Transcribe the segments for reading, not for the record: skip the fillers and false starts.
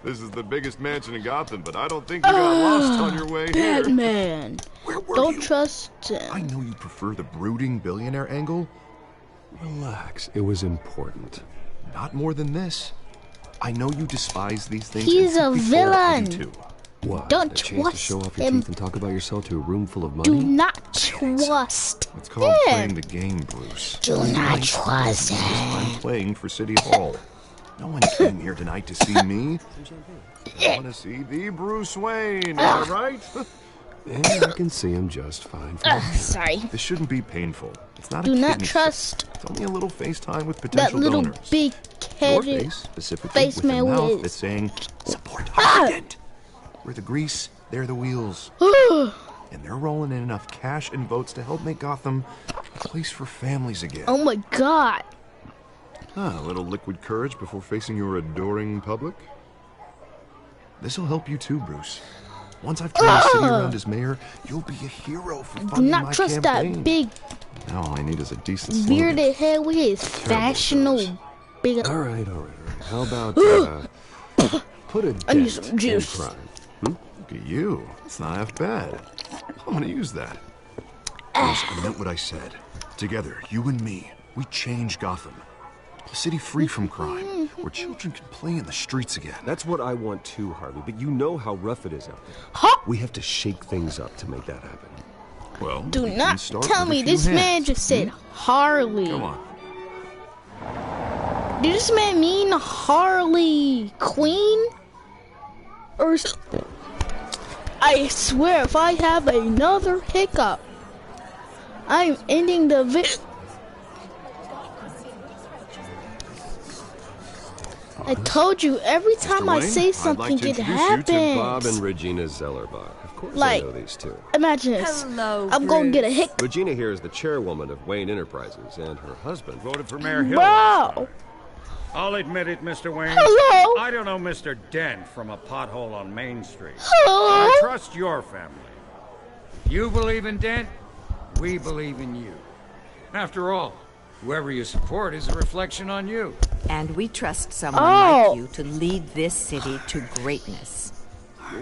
This is the biggest mansion in Gotham, but I don't think you got lost on your way here. Batman. Where were Don't you? trust him. I know you prefer the brooding billionaire angle. Relax, it was important. Not more than this. I know you despise these things. He's and a truth be told, I do villain. too. What? Don't a chance to show off your trust teeth and talk about yourself to a room full of money? Do not trust It's called playing him. the game, Bruce. Do not trust him. I'm playing for City Hall. No one came here tonight to see me. I want to see the Bruce Wayne, am I right? Yeah, I can see him just fine. Sorry. This shouldn't be painful. It's not Do a not kidney trust stone. It's only a little FaceTime with that potential little donors. Your big-headed face, specifically, face with a man mouth with that's saying, support Harvey Dent. We're the grease, they're the wheels. And they're rolling in enough cash and votes to help make Gotham a place for families again. Oh my god. A little liquid courage before facing your adoring public. This'll help you too, Bruce. Once I've turned the city around as mayor, you'll be a hero for Do funding not my trust campaign. that big Now all I need is a decent slogan. bearded head with his fashionable big. All right. How about, put a I need dent some in juice. crime? Look at you. It's not half bad. I'm gonna use that. Bruce, I meant what I said. Together, you and me, we change Gotham. A city free from crime, where children can play in the streets again. That's what I want too, Harvey, but you know how rough it is out there. Huh? We have to shake things up to make that happen. Well, Do we can not start tell with a me few this man hands. just said Harley. Come on. Did this man mean Harley Quinn? Or I swear, if I have another hiccup, I'm ending the I told you, every time I Wayne, say I'd something, like to it introduce you to Bob happens. and Regina Zellerbach. Of course Like- I know these two. Imagine this. Hello, I'm gonna get a Bruce. hiccup. Regina here is the chairwoman of Wayne Enterprises, and her husband Voted for Mayor Hill. Bro, I'll admit it, Mr. Wayne. hello, I don't know Mr. Dent from a pothole on Main Street. I hello. trust your family. You believe in Dent, we believe in you. After all, whoever you support is a reflection on you. And we trust someone Oh. like you to lead this city to greatness.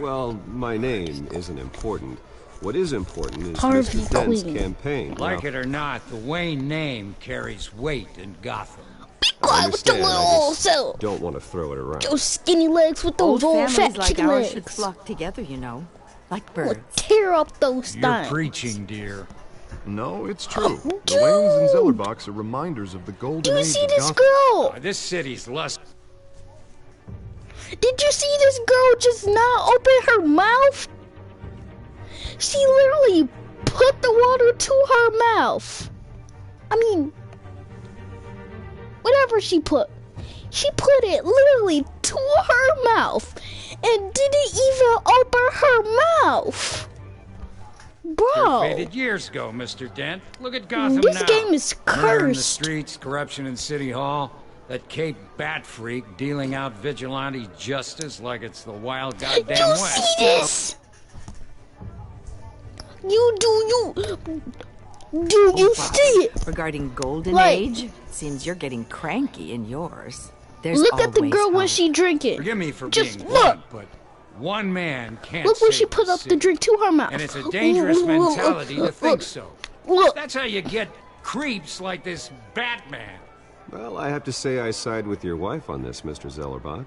Well, my name isn't important. What is important is Harvey Mr. Dent's Quinn. campaign. Like Now, it or not, the Wayne name carries weight in Gotham. Be I quiet with your understand, little I old just self. don't want to throw it around. Those skinny legs with those old families fat like chicken ours legs. should flock together, you know, like We'll birds. tear up those You're things. preaching, dear. No, it's true. The Dude. Waynes and Zellerbachs are reminders of the golden Do you age see of this Gotham. girl? This city's lust. Did you see this girl just not open her mouth? She literally put the water to her mouth. I mean, whatever she put it literally to her mouth and didn't even open her mouth. Bro, Faded years ago, Mr. Dent. Look at Gotham this now. game is Murder in the cursed. streets, corruption in City Hall. That Cape Bat freak dealing out vigilante justice like it's the wild goddamn Do you West. see this? Do you see it? Regarding Golden Like- Age, seems you're getting cranky in yours. There's Look at the always girl when hope. she drinking. Forgive me for Just being look. blunt, but one man can't Look when save she put the up the city. drink to her mouth. And it's a dangerous mentality to think so. Look, That's how you get creeps like this Batman. Well, I have to say I side with your wife on this, Mr. Zellerbach.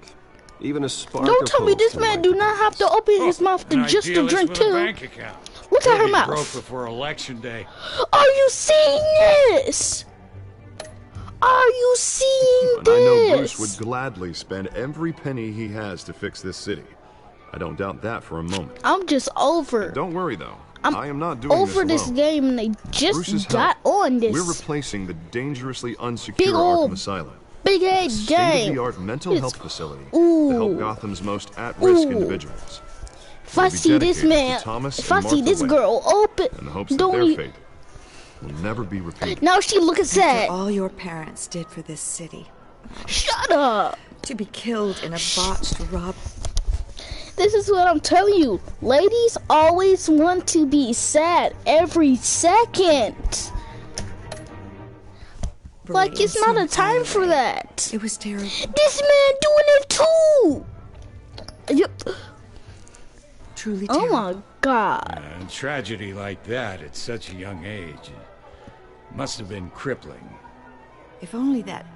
Even a spark don't of tell me hope this can man light do the not have to darkness. open his mouth to An just to idealist drink with a too. bank account. Look at her He'll be mouth. broke before election day. Are you seeing this? Are you seeing And I know Bruce this? would gladly spend every penny he has to fix this city. I don't doubt that for a moment. I'm just over. Don't worry, though. I'm I am not doing over this this alone. game, and they Bruce's just got help. on this We're replacing the dangerously unsecure Big ol' Arkham Asylum. big A head game. state-of-the-art mental It's- health facility Ooh. to help Gotham's most at-risk Ooh. individuals. If I We'll be see this dedicated man, to Thomas if and I see Martha this Wayne, girl open, in the hopes that don't their e- fate will never be repeated. now she looking sad. All your parents did for this city. Shut up. To be killed in a botched rob. This is what I'm telling you. Ladies always want to be sad every second. Like, it's not a time for that. It was terrible. This man doing it too. Yep. Truly Oh terrible. my god. A tragedy like that at such a young age must have been crippling. If only that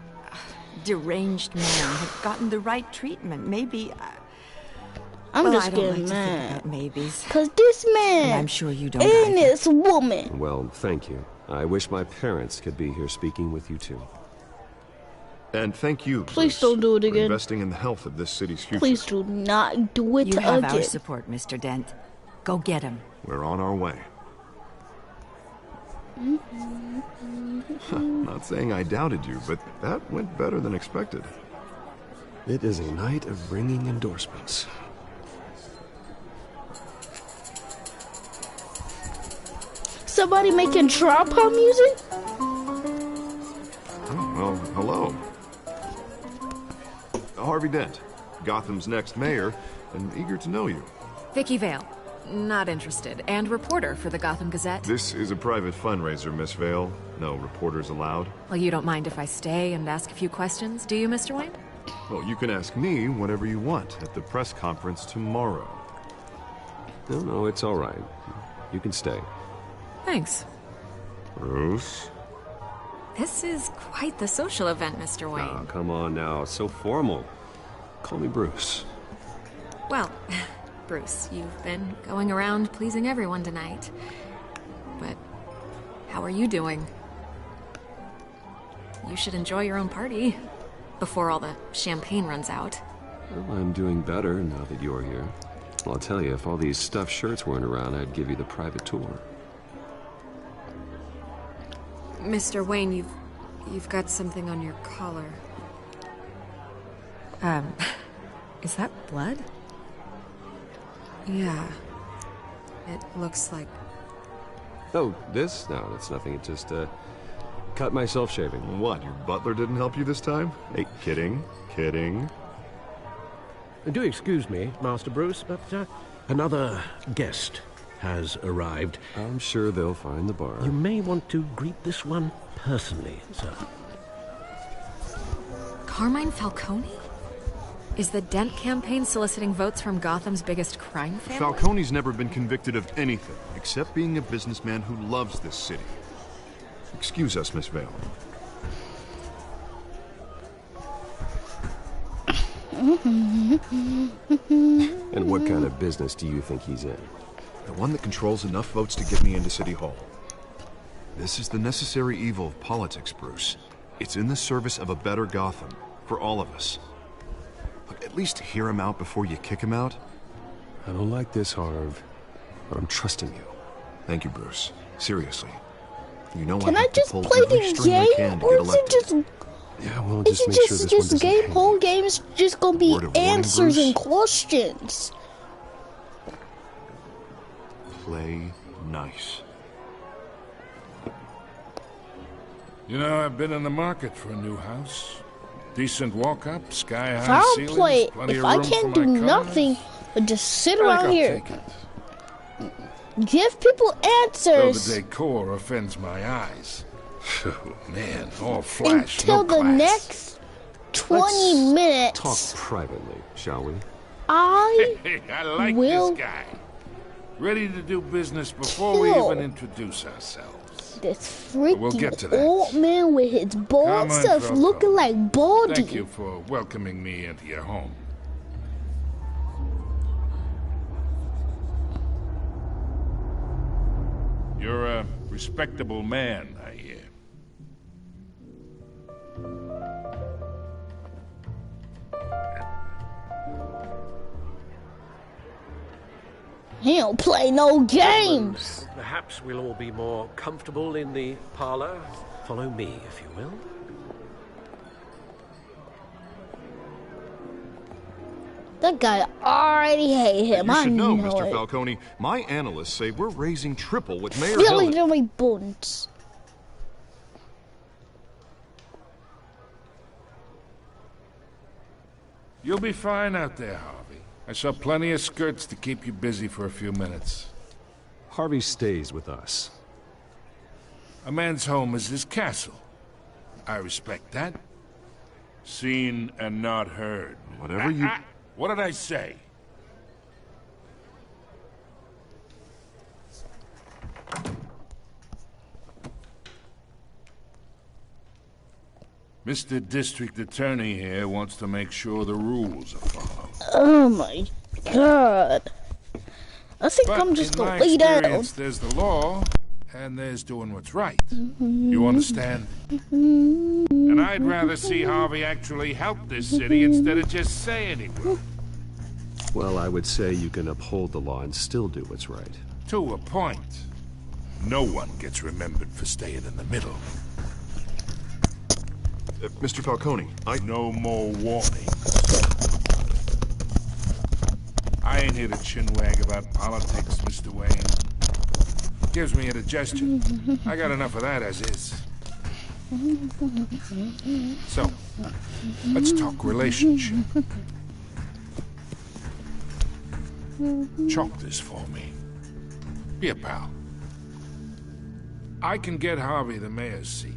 deranged man had gotten the right treatment, maybe... I'm well, just I don't getting like to think mad. about maybes. Cause this And man I'm sure you don't and either. this woman. Well, thank you. I wish my parents could be here speaking with you too. And thank you, Please Bruce, don't do it for again. investing in the health of this city's future. Please do not do it You have again. our support, Mr. Dent. Go get him. We're on our way. Not saying I doubted you, but that went better than expected. It is a night of ringing endorsements. Somebody making trap hop music? Oh, well, hello. Harvey Dent, Gotham's next mayor, and eager to know you. Vicky Vale. Not interested. And reporter for the Gotham Gazette. This is a private fundraiser, Miss Vale. No reporters allowed. Well, you don't mind if I stay and ask a few questions, do you, Mr. Wayne? Well, you can ask me whatever you want at the press conference tomorrow. No, it's all right. You can stay. Thanks. Bruce? This is quite the social event, Mr. Wayne. Oh, come on now. So formal. Call me Bruce. Well, Bruce, you've been going around pleasing everyone tonight. But how are you doing? You should enjoy your own party before all the champagne runs out. Well, I'm doing better now that you're here. I'll tell you, if all these stuffed shirts weren't around, I'd give you the private tour. Mr. Wayne, you've got something on your collar. Is that blood? Yeah. It looks like... Oh, this? No, that's nothing. It just, cut myself shaving. What, your butler didn't help you this time? Hey, kidding. Do excuse me, Master Bruce, but another guest has arrived. I'm sure they'll find the bar. You may want to greet this one personally, sir. Carmine Falcone? Is the Dent campaign soliciting votes from Gotham's biggest crime family? Falcone's never been convicted of anything, except being a businessman who loves this city. Excuse us, Miss Vale. And what kind of business do you think he's in? The one that controls enough votes to get me into City Hall. This is the necessary evil of politics, Bruce. It's in the service of a better Gotham, for all of us. Look, at least hear him out before you kick him out. I don't like this, Harv, but I'm trusting you. Thank you, Bruce. Seriously. You know Can I I have to just pull play every the string I can game, to or get is it elected. just Yeah, well, is just it make sure just this one doesn't game? hang Whole you. game's just gonna be Word of warning, answers Bruce? and questions. Play nice. You know, I've been in the market for a new house. Decent walk-up, If I sky-high don't ceilings, play, plenty if of I room can't for do my cars. nothing but just sit I think around I'll here, take it. give people Though answers the decor offends my eyes. Oh, man, all flash, until no the class. next 20 Let's minutes. Talk privately, shall we? I Hey, I like will this guy. Ready to do business before we kill even introduce ourselves. this We'll get to freaking that. old man with his bald Come on, stuff Falcone. looking like baldy. Thank you for welcoming me into your home. You're a respectable man, I hear. He don't play no games. Perhaps we'll all be more comfortable in the parlor. Follow me, if you will. That guy already hate him. You I should know, know Mr. it. Falcone, my analysts say we're raising triple with Mayor Really, Hill. really buns. You'll be fine out there, Harvey. I saw plenty of skirts to keep you busy for a few minutes. Harvey stays with us. A man's home is his castle. I respect that. Seen and not heard. Whatever you... What did I say? Mr. District Attorney here wants to make sure the rules are followed. Oh my god. I think I'm just gonna lay down. There's the law, and there's doing what's right. You understand? And I'd rather see Harvey actually help this city instead of just saying he will. Well, I would say you can uphold the law and still do what's right. To a point. No one gets remembered for staying in the middle. Mr. Falcone, No more warning. I ain't here to chinwag about politics, Mr. Wayne. Gives me indigestion. I got enough of that as is. So, let's talk relationship. Chalk this for me. Be a pal. I can get Harvey the mayor's seat,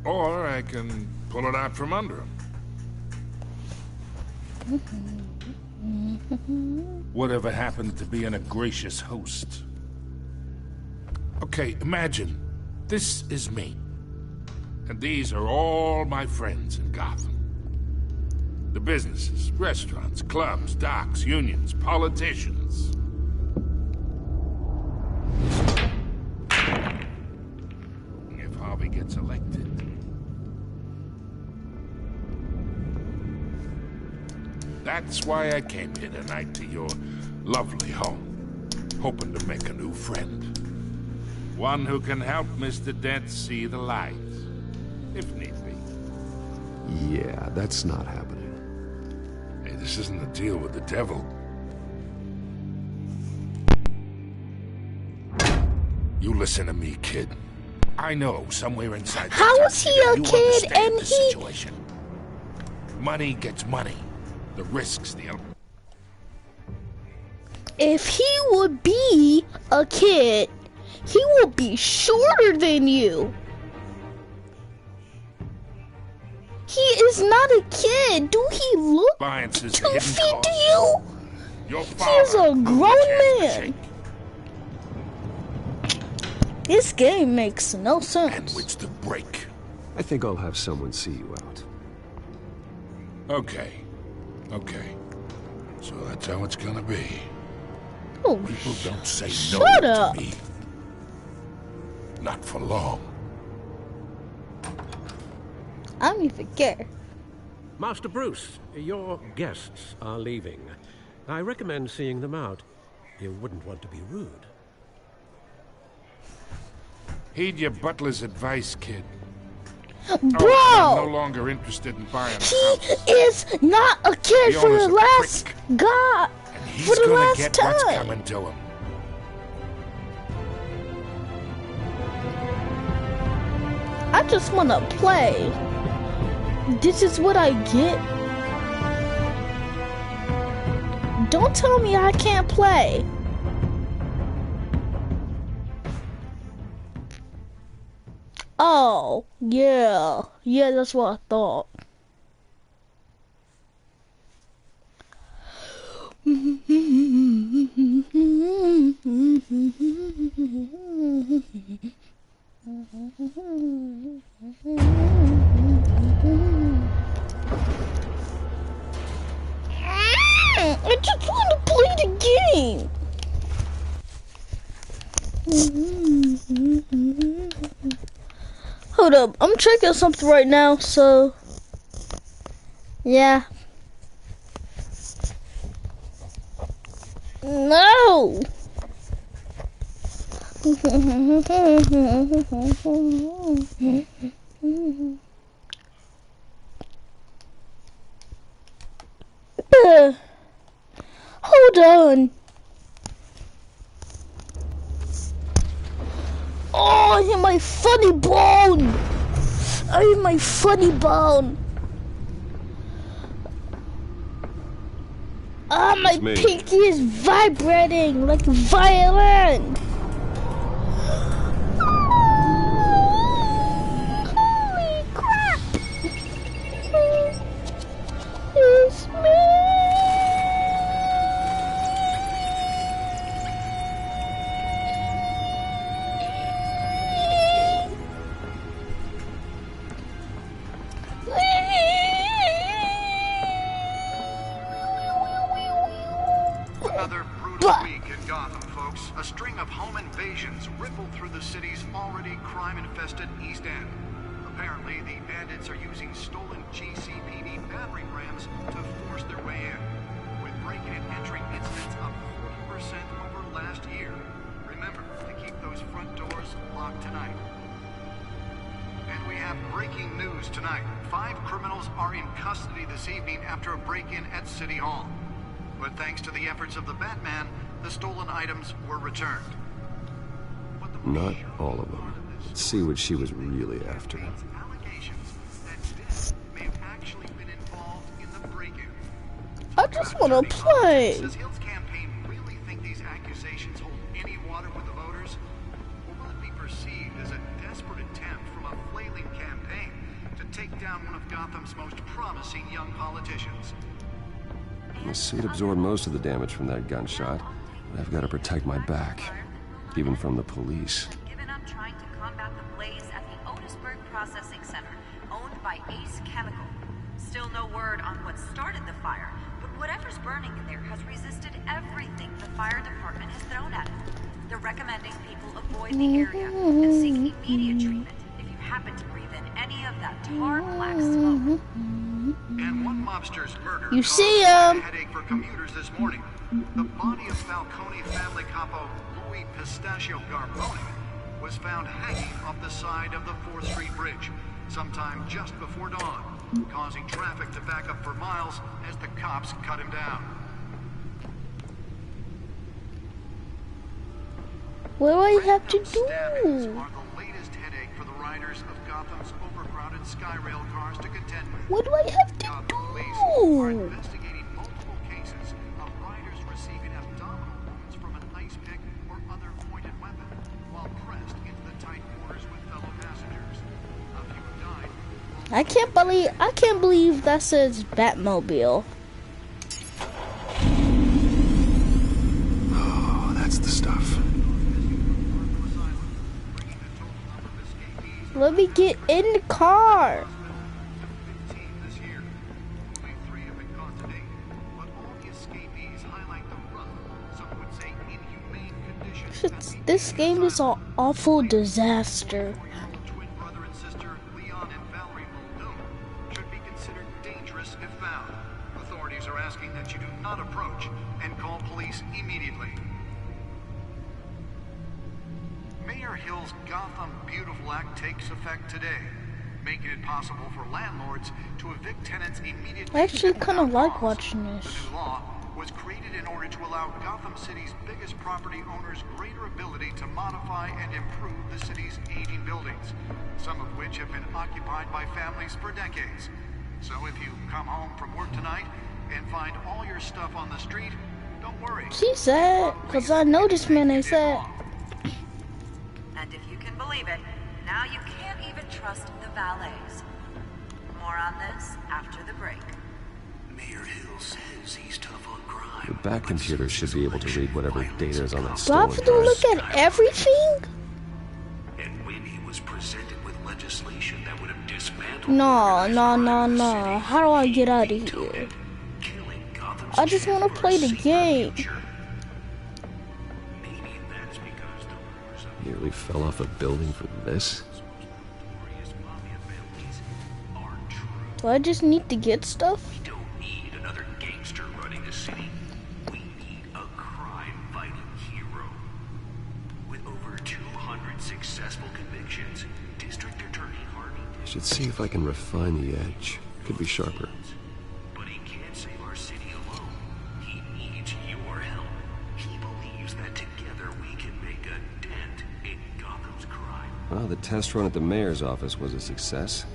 or I can pull it out from under him. Whatever happens to being a gracious host? Okay, imagine this is me, and these are all my friends in Gotham. The businesses, restaurants, clubs, docks, unions, politicians. If Harvey gets elected, that's why I came here tonight to your lovely home, hoping to make a new friend. One who can help Mr. Dent see the light, if need be. Yeah, that's not happening. Hey, this isn't a deal with the devil. You listen to me, kid. I know somewhere inside. How is he a kid and he... situation. Money gets money. The risks, the... If he would be a kid, he will be shorter than you. He is not a kid. Do he look 2 feet to you? He is a grown man. This game makes no sense. And which to break. I think I'll have someone see you out. Okay. Okay. So that's how it's gonna be. Oh, people don't say shut no up. to me. Not for long. I don't even care. Master Bruce, your guests are leaving. I recommend seeing them out. You wouldn't want to be rude. Heed your butler's advice, kid. Bro! I'm no longer interested in buying a house. He is not a kid for the last god. For the last get time. What's coming to him. I just want to play. This is what I get. Don't tell me I can't play. Oh, yeah. Yeah, that's what I thought. I just want to play the game. Hold up, I'm checking something right now, so yeah. No. Hold on. Oh, I hit my funny bone. I hit my funny bone. Ah, my pinky is vibrating like a violin. Holy crap. It's me. Another brutal week in Gotham, folks. A string of home invasions rippled through the city's already crime-infested East End. Apparently, the bandits are using stolen GCPD battering rams to force their way in, with break-in and entry incidents up 40% over last year. Remember to keep those front doors locked tonight. And we have breaking news tonight. 5 criminals are in custody this evening after a break-in at City Hall. But thanks to the efforts of the Batman, the stolen items were returned. Not all of them. Let's see what she was really after. I just want to play. Does Hill's campaign really think these accusations hold any water with the voters? Or will it be perceived as a desperate attempt from a flailing campaign to take down one of Gotham's most promising young politicians? The suit absorbed most of the damage from that gunshot, but I've got to protect my back, even from the police. Given up trying to combat the blaze at the Otisburg Processing Center, owned by Ace Chemical. Still no word on what started the fire, but whatever's burning in there has resisted everything the fire department has thrown at it. They're recommending people avoid the area and seek immediate treatment if you happen to breathe in any of that tar black smoke. And one mobster's murder You caused see a headache for commuters this morning. The body of Falcone family capo Louis Pistachio Garbone was found hanging off the side of the 4th Street Bridge sometime just before dawn, causing traffic to back up for miles as the cops cut him down. What do I have to Stabbings do? are the latest headache for the riders of Gotham's overcrowded Skyrail cars to contend with. What do I have to Gotham police are do? investigating multiple cases of riders receiving abdominal wounds from an ice pick or other pointed weapon while pressed into the tight quarters with fellow passengers. A few died. I can't believe that says Batmobile. Oh, that's the stuff. Let me get in the car. This year, only 3 have been caught to date, but all the escapees highlight the rough, some would say inhumane conditions. This game is an awful disaster. Twin brother and sister Leon and Valerie Muldoon should be considered dangerous if found. Authorities are asking that you do not approach and call police immediately. Mayor Hill's Gotham Beautiful Act takes effect today, making it possible for landlords to evict tenants immediately. I actually kind of like watching this. The new law was created in order to allow Gotham City's biggest property owners greater ability to modify and improve the city's aging buildings, some of which have been occupied by families for decades. So if you come home from work tonight and find all your stuff on the street, don't worry. She said, because I know this man ain't said. And if you can believe it, now you can't even trust the valets. More on this after the break. Mayor Hill says he's tough on crime. The back computer should be able to read whatever data is on that Do I stolen have to look at everything? And when he was presented with legislation that would have dismantled No. How do I get out of here? I just want to play the game. Nearly fell off a building for this? Do I just need to get stuff? We don't need another gangster running the city. We need a crime-fighting hero. With over 200 successful convictions, District Attorney Harvey I should see if I can refine the edge. Could be sharper. But he can't save our city alone. He needs your help. He believes that together we can make a dent in Gotham's crime. Well, the test run at the mayor's office was a success.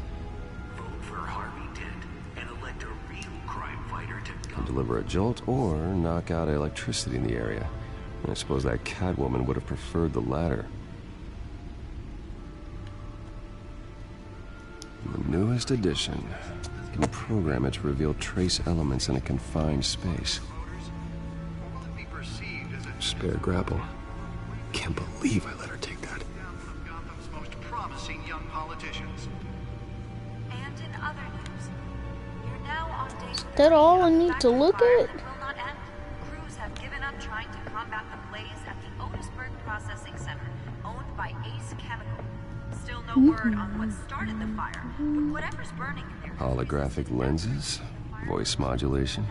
Vote for Harvey Dent and elect a real crime fighter to Can deliver a jolt or knock out electricity in the area. I suppose that Catwoman would have preferred the latter. The newest edition. You can program it to reveal trace elements in a confined space. Spare grapple. Can't believe I let her take that. Gotham's most promising young politicians. And in other news, you're now on day 3 That all I of the need to Batman look fire at? that will not end. Crews have given up combat the blaze at the Otisburg Processing Center, owned by Ace Chemical. Still no word on what started the fire, but whatever's burning in there... Holographic lenses? Voice modulation?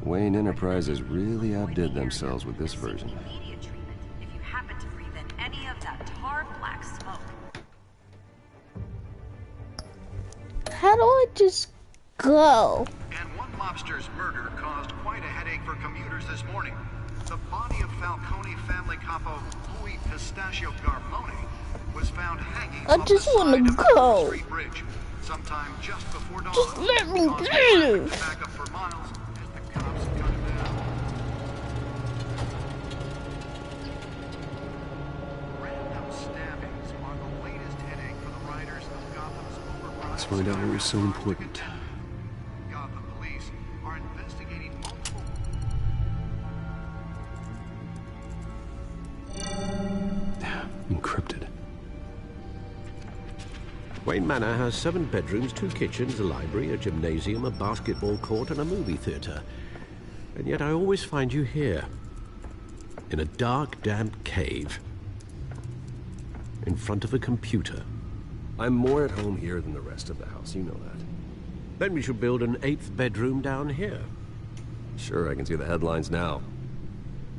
Wayne Enterprises really outdid themselves with this version. Immediate treatment if you happen to breathe in any of that tar black smoke. How do I just go? And one mobster's murder caused quite a headache for commuters this morning. The body of Falcone family capo Louis Pistachio Garmone was found hanging I off just the want side to of go. the Street Bridge sometime just before dawn. Just let me Causing traffic live. to back up for miles as the cops cut him down. Random stabbings are the latest headache for the riders of Gotham's overpriced... Let's find out what was so important. Gotham police are investigating multiple... Encrypted. Wayne Manor has 7 bedrooms, 2 kitchens, a library, a gymnasium, a basketball court, and a movie theater. And yet I always find you here. In a dark, damp cave. In front of a computer. I'm more at home here than the rest of the house, you know that. Then we should build an 8th bedroom down here. Sure, I can see the headlines now.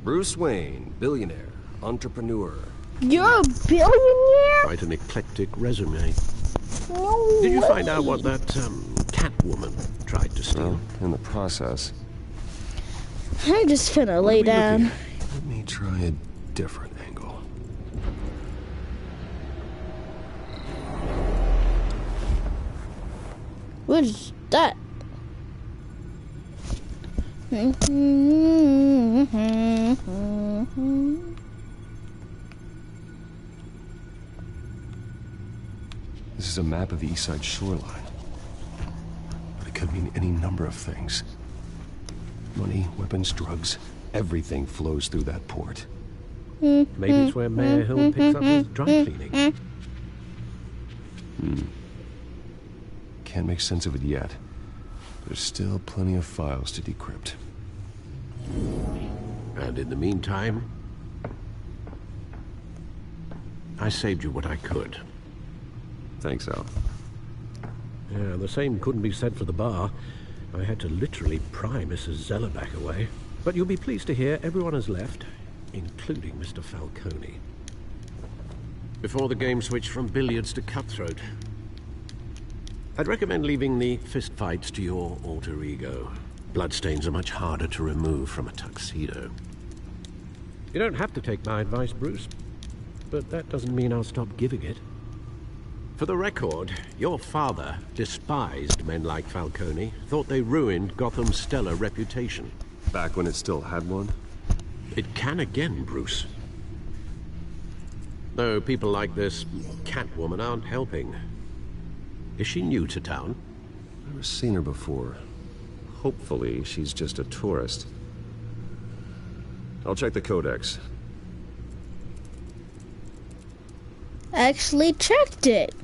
Bruce Wayne, billionaire, entrepreneur. You're a billionaire? Quite an eclectic resume. No Did you way. find out what that, Catwoman tried to steal? Well, in the process. I'm just finna lay down. Let me try a different angle. What is that? This is a map of the East Side shoreline. But it could mean any number of things. Money, weapons, drugs, everything flows through that port. Maybe it's where Mayor Hill picks up his dry cleaning. Can't make sense of it yet. There's still plenty of files to decrypt. And in the meantime, I saved you what I could. Thanks, Al. Yeah, the same couldn't be said for the bar. I had to literally pry Mrs. Zellerback away. But you'll be pleased to hear everyone has left, including Mr. Falcone. Before the game switched from billiards to cutthroat. I'd recommend leaving the fistfights to your alter ego. Bloodstains are much harder to remove from a tuxedo. You don't have to take my advice, Bruce, but that doesn't mean I'll stop giving it. For the record, your father despised men like Falcone, thought they ruined Gotham's stellar reputation. Back when it still had one? It can again, Bruce. Though people like this Catwoman aren't helping. Is she new to town? Never seen her before. Hopefully, she's just a tourist. I'll check the codex. Actually checked it.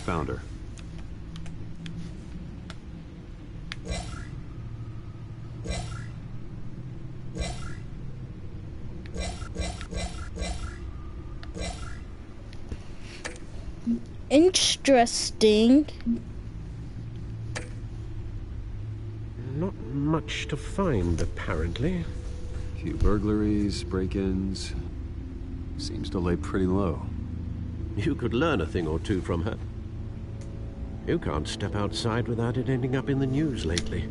Found her. Interesting. Not much to find, apparently. Few burglaries, break-ins. Seems to lay pretty low. You could learn a thing or two from her. You can't step outside without it ending up in the news lately.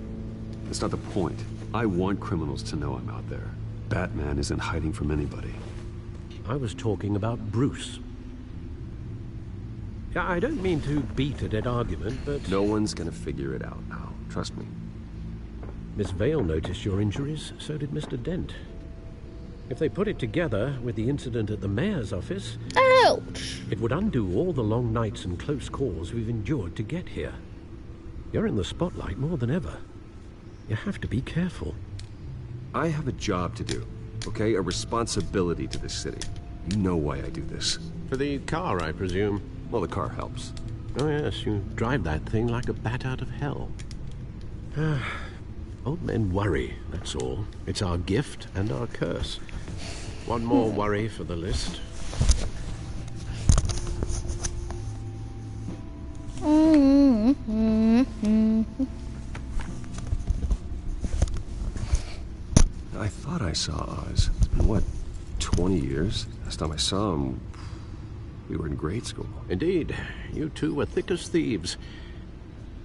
That's not the point. I want criminals to know I'm out there. Batman isn't hiding from anybody. I was talking about Bruce. Yeah, I don't mean to beat a dead argument, but... No one's gonna figure it out now. Trust me. Miss Vale noticed your injuries, so did Mr. Dent. If they put it together with the incident at the mayor's office... Ouch! It would undo all the long nights and close calls we've endured to get here. You're in the spotlight more than ever. You have to be careful. I have a job to do, okay? A responsibility to this city. You know why I do this. For the car, I presume. Well, the car helps. Oh yes, you drive that thing like a bat out of hell. Old men worry, that's all. It's our gift and our curse. One more worry for the list. I thought I saw Oz. It's been, what, 20 years? Last time I saw him, we were in grade school. Indeed. You two were thick as thieves.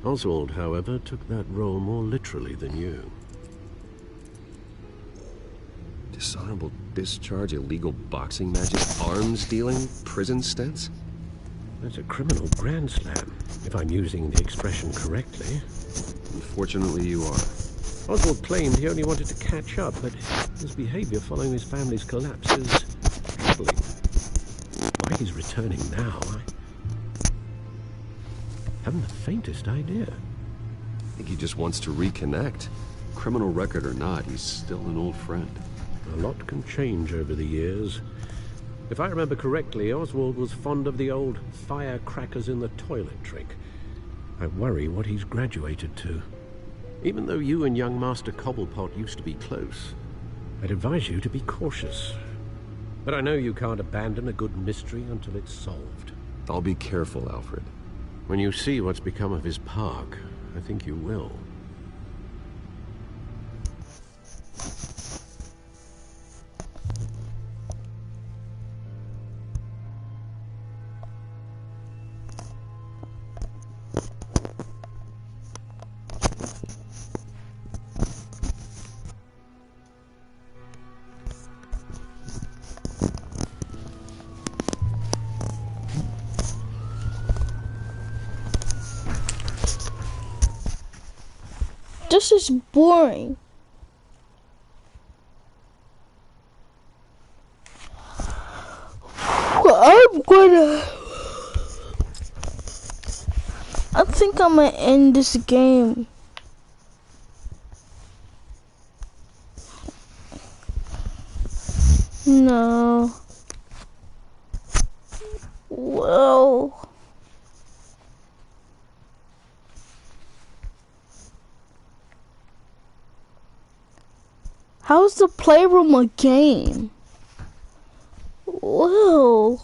Oswald, however, took that role more literally than you. Dishonorable discharge, illegal boxing matches, arms dealing, prison stints? That's a criminal grand slam, if I'm using the expression correctly. Unfortunately, you are. Oswald claimed he only wanted to catch up, but his behavior following his family's collapse is troubling. Why he's returning now, I haven't the faintest idea. I think he just wants to reconnect. Criminal record or not, he's still an old friend. A lot can change over the years. If I remember correctly, Oswald was fond of the old firecrackers in the toilet trick. I worry what he's graduated to. Even though you and young Master Cobblepot used to be close, I'd advise you to be cautious. But I know you can't abandon a good mystery until it's solved. I'll be careful, Alfred. When you see what's become of his park, I think you will. This is boring. I think I'm gonna end this game. No. Well. How's the playroom a game? Whoa.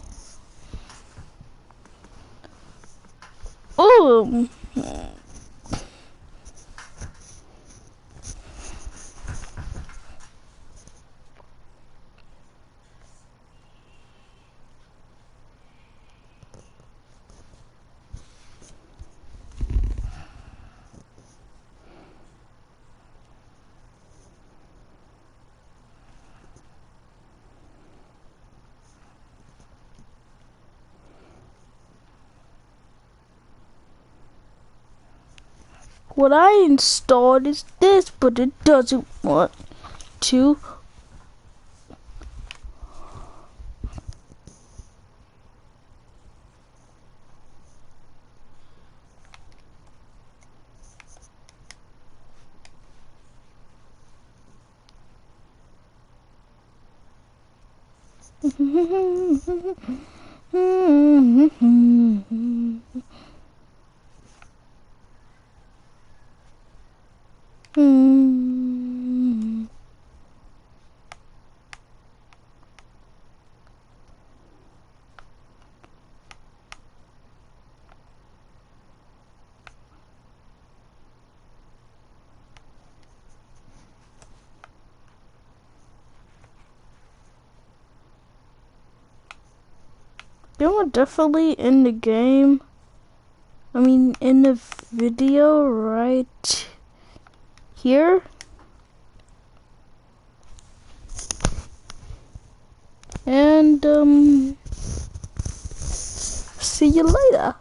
What I installed is this, but it doesn't want to. They were definitely in the game. I mean, in the video right here. And, see you later.